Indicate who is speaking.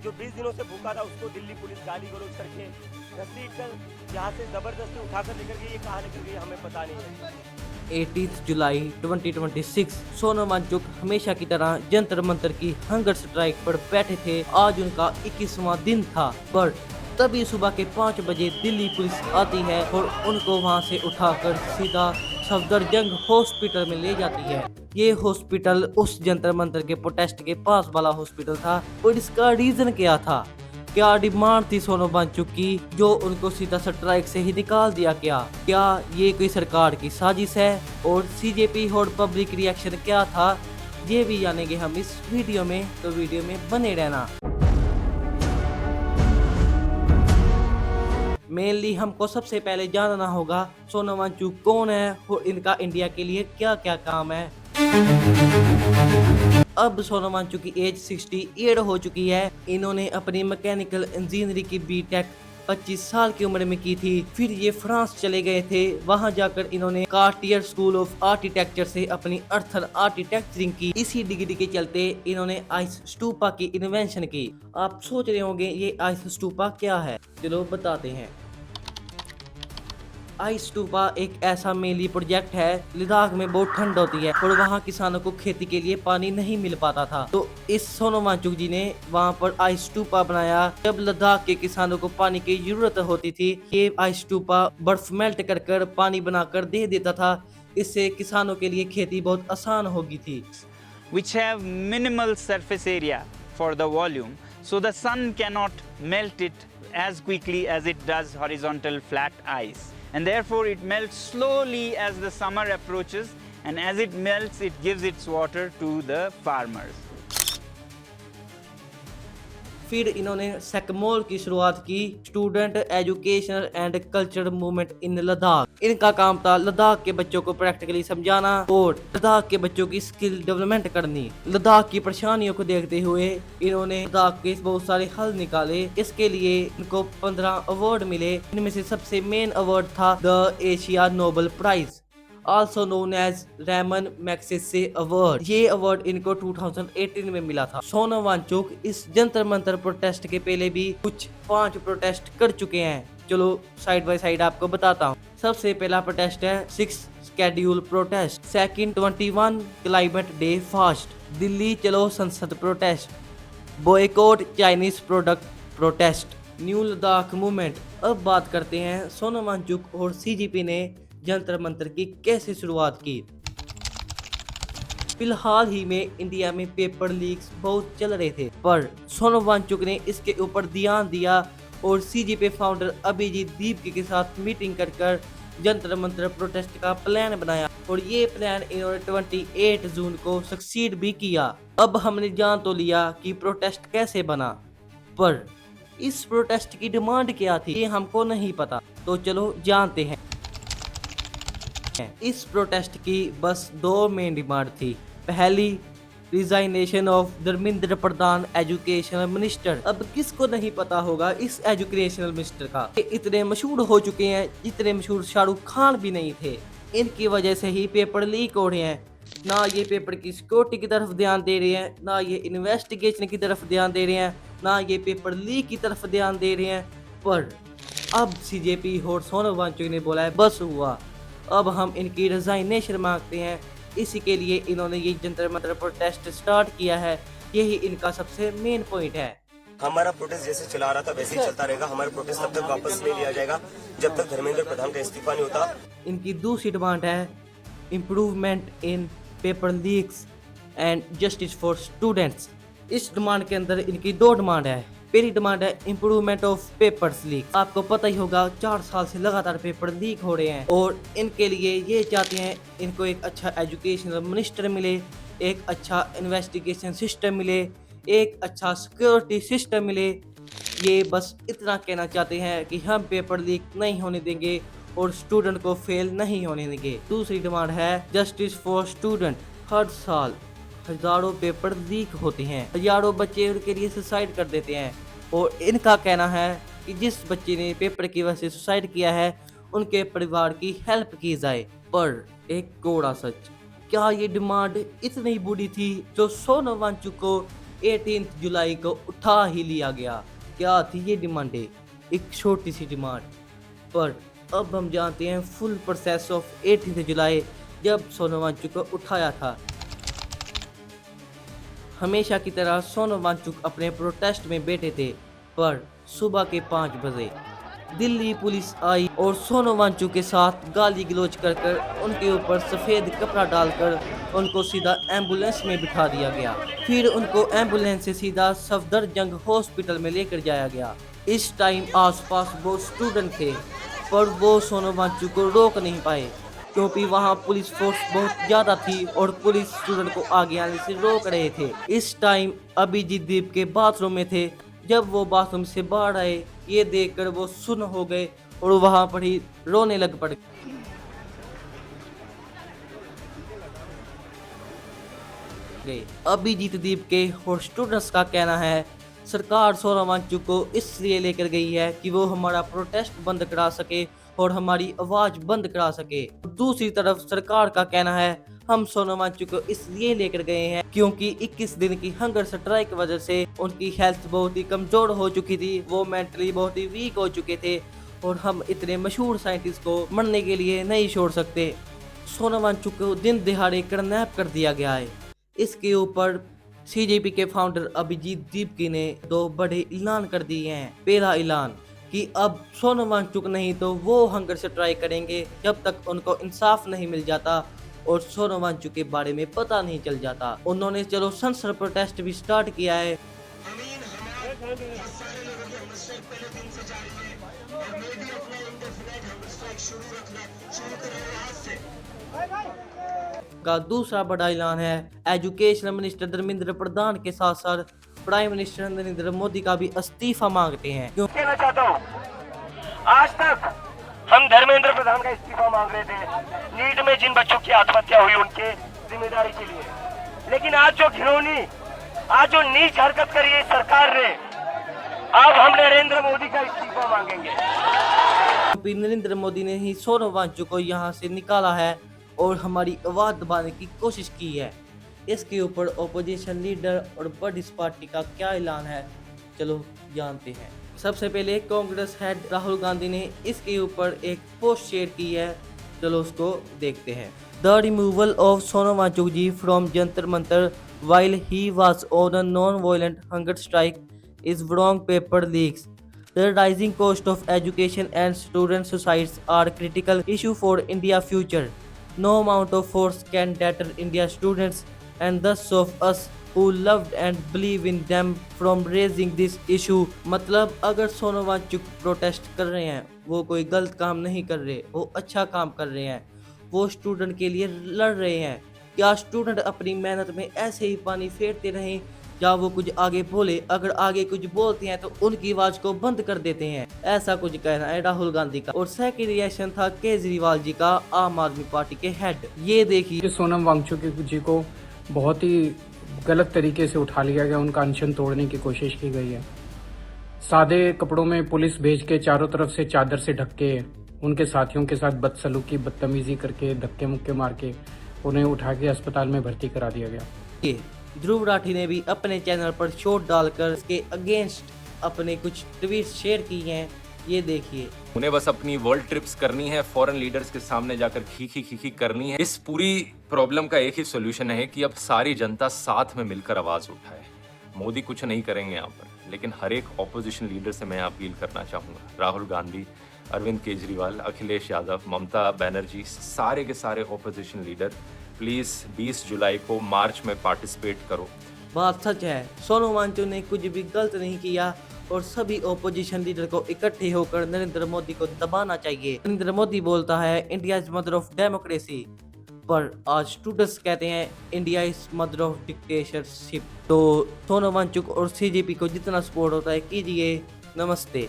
Speaker 1: जो 20 दिनों से भूखा था उसको दिल्ली पुलिस गाली गलौज करके घसीट कर यहाँ से जबरदस्ती उठाकर लेकर गई। ये कहाँ लेकर गई हमें पता नहीं है।
Speaker 2: 18 जुलाई 2026 सोनम वांगचुक हमेशा की तरह जंतर मंतर की हंगर स्ट्राइक पर बैठे थे। आज उनका 21वां दिन था, पर तभी सुबह के 5 बजे दिल्ली पुलिस आती है और उनको वहां से उठाकर सीधा सफदरजंग हॉस्पिटल में ले जाती है। ये हॉस्पिटल उस जंतर मंतर के प्रोटेस्ट के पास वाला हॉस्पिटल था। और इसका रीजन क्या था, क्या डिमांड थी सोनम वांगचुक की जो उनको सीधा स्ट्राइक से ही निकाल दिया? क्या ये कोई सरकार की साजिश है? और सीजेपी और पब्लिक रिएक्शन क्या था, ये भी जानेंगे हम इस वीडियो में, तो वीडियो में बने रहना। मेनली हमको सबसे पहले जानना होगा सोनम वांगचुक कौन है और इनका इंडिया के लिए क्या क्या काम है। अब सोनम वांगचुक की एज 68 हो चुकी है। इन्होंने अपनी मैकेनिकल इंजीनियरिंग की बीटेक 25 साल की उम्र में की थी। फिर ये फ्रांस चले गए थे। वहां जाकर इन्होंने कार्टियर स्कूल ऑफ आर्किटेक्चर से अपनी अर्थन आर्किटेक्चरिंग की। इसी डिग्री के चलते इन्होंने आइस स्टूपा की इन्वेंशन की। आप सोच रहे होंगे ये आइस स्टूपा क्या है, चलो बताते हैं। आइस स्टूपा एक ऐसा मेनली प्रोजेक्ट है। लद्दाख में बहुत ठंड होती है और वहाँ किसानों को खेती के लिए पानी नहीं मिल पाता था, तो इस सोनम वांगचुक जी ने वहाँ पर आइस स्टूपा बनाया। जब लद्दाख के किसानों को पानी की जरूरत होती थी, ये आइस स्टूपा बर्फ मेल्ट कर कर पानी बनाकर दे देता था। इससे किसानों के लिए खेती बहुत आसान होगी थी।
Speaker 3: which have minimal surface area for the volume, so the sun cannot melt it as quickly as it does horizontal flat ice, and therefore it melts slowly as the summer approaches, and as it melts it gives its water to the farmers.
Speaker 2: फिर इन्होंने सेकमोल की शुरुआत की, student educational and cultural movement in Ladakh. इनका काम था लद्दाख के बच्चों को प्रैक्टिकली समझाना और लद्दाख के बच्चों की स्किल डेवलपमेंट करनी। लद्दाख की परेशानियों को देखते हुए इन्होंने लद्दाख के बहुत सारे हल निकाले। इसके लिए इनको 15 अवार्ड मिले। इनमें से सबसे मेन अवार्ड था the Asia Nobel prize, also known as Ramon Magsaysay award. ये अवार्ड इनको 2018 में मिला था। सोनम वांगचुक इस जंतर मंतर प्रोटेस्ट के पहले भी कुछ 5 प्रोटेस्ट कर चुके हैं। चलो साइड बाय साइड आपको बताता हूँ। सबसे पहला प्रोटेस्ट है 6 schedule protest. Second 21 climate day fast. Delhi चलो संसद protest. Boycott Chinese product protest. New Ladakh movement. अब बात करते हैं सोनम वांगचुक और सीजेपी ने जंतर मंतर की कैसे शुरुआत की। फिलहाल ही में इंडिया में पेपर लीक्स बहुत चल रहे थे, पर सोनम वांगचुक ने इसके ऊपर ध्यान दिया और सीजेपी फाउंडर अभिजीत दीप के साथ मीटिंग कर जंतर मंतर प्रोटेस्ट का प्लान बनाया और ये प्लान इन्होंने 28 जून को सक्सीड भी किया। अब हमने जान तो लिया कि प्रोटेस्ट कैसे बना, पर इस प्रोटेस्ट की डिमांड क्या थी ये हमको नहीं पता, तो चलो जानते हैं। इस प्रोटेस्ट की बस 2 मेन डिमांड थी। पहली, resignation of Dharmendra Pradhan education minister. अब किसको नहीं पता होगा इस एजुकेशनल मिनिस्टर का, ये इतने मशहूर हो चुके हैं जितने मशहूर शाहरुख खान भी नहीं थे। इनकी वजह से ही पेपर लीक हो रहे हैं। ना ये पेपर की सिक्योरिटी की तरफ ध्यान दे रहे हैं, ना ये इन्वेस्टिगेशन की तरफ ध्यान दे रहे हैं, ना ये पेपर लीक की तरफ ध्यान दे रहे हैं। पर अब सीजेपी और सोनम वांगचुक ने बोला है बस हुआ, अब हम इनकी रिजाइनेशन मांगते हैं। इसी के लिए इन्होंने ये जंतर मंतर प्रोटेस्ट स्टार्ट किया है। यही इनका सबसे मेन पॉइंट है।
Speaker 1: हमारा प्रोटेस्ट जैसे चला रहा था वैसे ही चलता रहेगा। हमारा प्रोटेस्ट तब तक वापस नहीं लिया जाएगा जब तक धर्मेंद्र प्रधान का इस्तीफा नहीं होता।
Speaker 2: इनकी दूसरी डिमांड है improvement in paper leaks and justice for students. इस डिमांड के अंदर इनकी 2 डिमांड है। पहली डिमांड है इम्प्रूवमेंट ऑफ पेपर्स लीक। आपको पता ही होगा 4 साल से लगातार पेपर लीक हो रहे हैं और इनके लिए ये चाहते हैं इनको एक अच्छा एजुकेशनल मिनिस्टर मिले, एक अच्छा इन्वेस्टिगेशन सिस्टम मिले, एक अच्छा सिक्योरिटी सिस्टम मिले। ये बस इतना कहना चाहते हैं कि हम पेपर लीक नहीं होने देंगे और स्टूडेंट को फेल नहीं होने देंगे। दूसरी डिमांड है जस्टिस फॉर स्टूडेंट। हर साल हजारों पेपर लीक होते हैं, हजारों बच्चे उनके लिए सुसाइड कर देते हैं और इनका कहना है कि जिस बच्चे ने पेपर की वजह से सुसाइड किया है उनके परिवार की हेल्प की जाए। पर एक कोड़ा सच, क्या ये डिमांड इतनी बुरी थी जो सोनम वांगचुक को 18 जुलाई को उठा ही लिया गया। क्या थी ये डिमांडें? एक छोटी सी डिमांड, पर अब हम जानते हैं फुल प्रोसेस ऑफ 18 जुलाई जब सोनम वांगचुक को उठाया था। हमेशा की तरह सोनम वांगचुक अपने प्रोटेस्ट में बैठे थे, पर सुबह के 5 बजे दिल्ली पुलिस आई और सोनम वांगचुक के साथ गाली गलौज कर उनके ऊपर सफ़ेद कपड़ा डालकर उनको सीधा एम्बुलेंस में बिठा दिया गया। फिर उनको एम्बुलेंस से सीधा सफदरजंग हॉस्पिटल में लेकर जाया गया। इस टाइम आसपास वो स्टूडेंट थे, पर वो सोनम वांगचुक को रोक नहीं पाए क्योंकि वहाँ पुलिस फोर्स बहुत ज़्यादा थी और पुलिस स्टूडेंट को आगे आने से रोक रहे थे। इस टाइम अभिजीत दीप के बाथरूम में थे। जब वो बाथरूम से बाहर आए, ये देखकर वो सुन्न हो गए और वहाँ पर ही रोने लग पड़े। अभिजीत दीप के और स्टूडेंट्स का कहना है सरकार सोनम वांगचुक को इसलिए लेकर गई है कि वो हमारा प्रोटेस्ट बंद करा सके और हमारी आवाज बंद करा सके। दूसरी तरफ सरकार का कहना है हम सोनम वांगचुक को इसलिए लेकर गए हैं क्योंकि 21 दिन की हंगर स्ट्राइक की वजह से उनकी हेल्थ बहुत ही कमजोर हो चुकी थी, वो मेंटली बहुत ही वीक हो चुके थे और हम इतने मशहूर साइंटिस्ट को मरने के लिए नहीं छोड़ सकते। सोनम वांगचुक को दिन दिहाड़े किडनैप कर दिया गया है। इसके ऊपर सीजेपी के फाउंडर अभिजीत दीपकी ने 2 बड़े ऐलान कर दिए हैं। पहला ऐलान कि अब सोनम वांगचुक नहीं तो वो हंगर से ट्राई करेंगे जब तक उनको इंसाफ नहीं मिल जाता और सोनम वांगचुक के बारे में पता नहीं चल जाता। उन्होंने चलो सेंसर प्रोटेस्ट भी स्टार्ट किया है। का दूसरा बड़ा ऐलान है एजुकेशन मिनिस्टर धर्मेंद्र प्रधान के साथ साथ प्राइम मिनिस्टर नरेंद्र मोदी का भी इस्तीफा मांगते हैं।
Speaker 1: क्यों कहना चाहता हूँ, आज तक हम धर्मेंद्र प्रधान का इस्तीफा मांग रहे थे नीट में जिन बच्चों की आत्महत्या हुई उनके जिम्मेदारी के लिए, लेकिन आज जो घिनौनी, आज जो नीच हरकत करी है सरकार ने, अब हम नरेंद्र मोदी का इस्तीफा मांगेंगे।
Speaker 2: नरेंद्र मोदी ने ही सोनम वांगचुक को यहाँ से निकाला है और हमारी आवाज दबाने की कोशिश की है। इसके ऊपर ओपोजिशन लीडर और बड़ी पार्टी का क्या ऐलान है, चलो जानते हैं। सबसे पहले कांग्रेस हेड राहुल गांधी ने इसके ऊपर एक पोस्ट शेयर की है, चलो उसको देखते हैं। The removal of Sonam Wangchuk ji from Jantar Mantar while he was on a non-violent hunger strike is wrong paper leaks. The rising cost of education and student suicides are critical issue for India future. No amount of force can deter India students and thus of us who loved and believe in them from raising this issue. मतलब अगर Sonam Wangchuck protest कर रहे हैं, वो कोई गलत काम नहीं कर रहे, वो अच्छा काम कर रहे हैं, वो स्टूडेंट के लिए लड़ रहे हैं। क्या स्टूडेंट अपनी मेहनत में ऐसे ही पानी फेरते रहें या वो कुछ आगे बोले? अगर आगे कुछ बोलते हैं तो उनकी आवाज को बंद कर देते हैं, ऐसा कुछ कहना है राहुल गांधी का। और सेकंड रिएक्शन था केजरीवाल जी का, आम आदमी पार्टी के हेड। ये देखिए,
Speaker 4: सोनम वांगचुक जी को बहुत ही गलत तरीके से उठा लिया गया, उनका अनशन तोड़ने की कोशिश की गई है। सादे कपड़ों में पुलिस भेज के चारों तरफ से चादर से ढक के उनके साथियों के साथ बदसलूकी बदतमीजी करके धक्के मुक्के मार के उन्हें उठा के अस्पताल में भर्ती करा दिया गया।
Speaker 2: ध्रुव राठी ने भी अपने चैनल पर शोट डालकर इसके अगेंस्ट अपने कुछ ट्वीट शेयर किए हैं, ये देखिए।
Speaker 5: उन्हें बस अपनी वर्ल्ड ट्रिप्स करनी है, फॉरेन लीडर्स के सामने जाकर खी करनी है। इस पूरी प्रॉब्लम का एक ही सोल्यूशन है कि अब सारी जनता साथ में मिलकर आवाज उठाए। मोदी कुछ नहीं करेंगे यहाँ पर, लेकिन हर एक ऑपोजिशन लीडर से मैं अपील करना चाहूँगा, राहुल गांधी, अरविंद केजरीवाल, अखिलेश यादव, ममता बनर्जी, सारे के सारे ऑपोजिशन लीडर प्लीज 20 जुलाई को मार्च में पार्टिसिपेट करो।
Speaker 2: बात सच है, सोनम वांगचुक ने कुछ भी गलत नहीं किया और सभी ओपोजिशन लीडर को इकट्ठे होकर नरेंद्र मोदी को दबाना चाहिए। नरेंद्र मोदी बोलता है India is mother of democracy, पर आज स्टूडेंट्स कहते हैं India is mother of dictatorship. तो सोनम वांगचुक और सीजेपी को जितना सपोर्ट होता है कीजिए। नमस्ते।